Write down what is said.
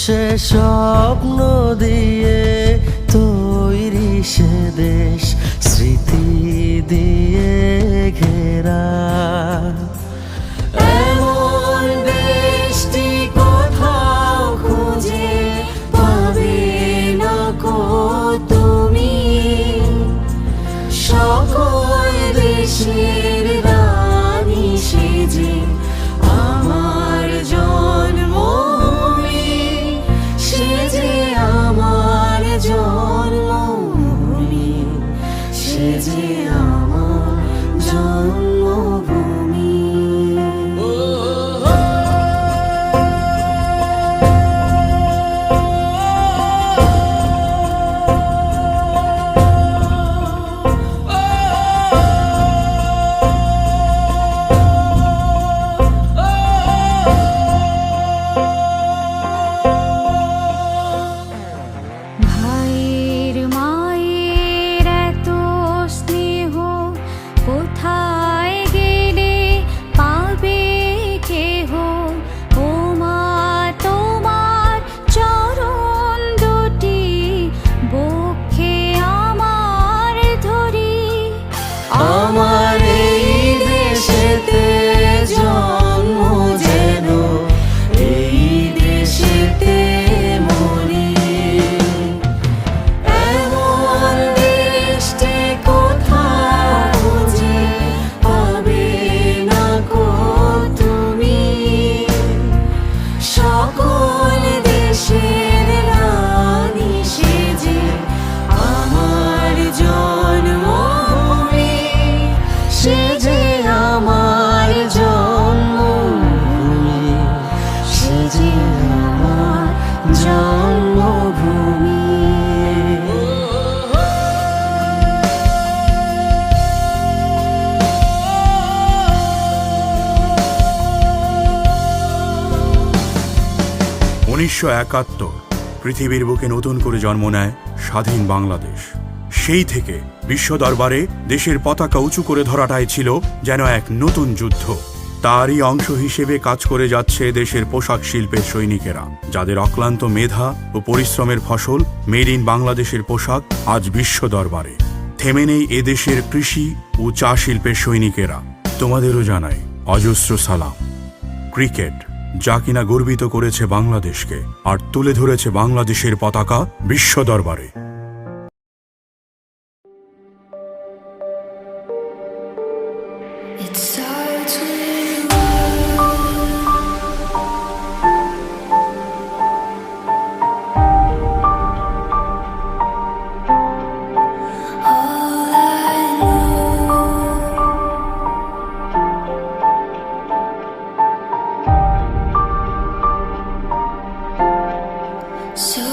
সে স্বপ্ন দিয়ে তৈরি সে দেশ স্মৃতি দিয়ে ঘেরা। এমন দেশটি কোথাও খুঁজে পাবে না কো তুমি, সকল দেশের রানী সেজে আমার জন্মভূমি, সেজে আমার জন্মভূমি, সেজে আমার জন্মভূমি। ভাইয়ের মায়ের এত স্নেহ কোথায় গেলে পাবে কেহ, ও মা তোমার চরণ দুটি বক্ষে আমার ধরি। আমার এই দেশেতে জন্ম যেন এই দেশেতে মরি, এমন দেশটি কোথাও খুঁজে পাবে না কো তুমি, সকল দেশের রানী সেজে আমার জন্মভূমি, সেজে আমার জন্মভূমি, সেজে আমার জন্মভূমি। উনিশশো ৭১ পৃথিবীর বুকে নতুন করে জন্ম নেয় স্বাধীন বাংলাদেশ। সেই থেকে বিশ্ব দরবারে দেশের পতাকা উঁচু করে ধরাটাই ছিল যেন এক নতুন যুদ্ধ। তারই অংশ হিসেবে কাজ করে যাচ্ছে দেশের পোশাক শিল্পের সৈনিকেরা, যাদের অক্লান্ত মেধা ও পরিশ্রমের ফসল মেড ইন বাংলাদেশের পোশাক আজ বিশ্ব দরবারে। থেমে নেই এদেশের কৃষি ও চা শিল্পের সৈনিকেরা, তোমাদেরও জানাই অজস্র সালাম। ক্রিকেট, যা কিনা গর্বিত করেছে বাংলাদেশকে আর তুলে ধরেছে বাংলাদেশের পতাকা বিশ্ব দরবারে। It starts with all I know. So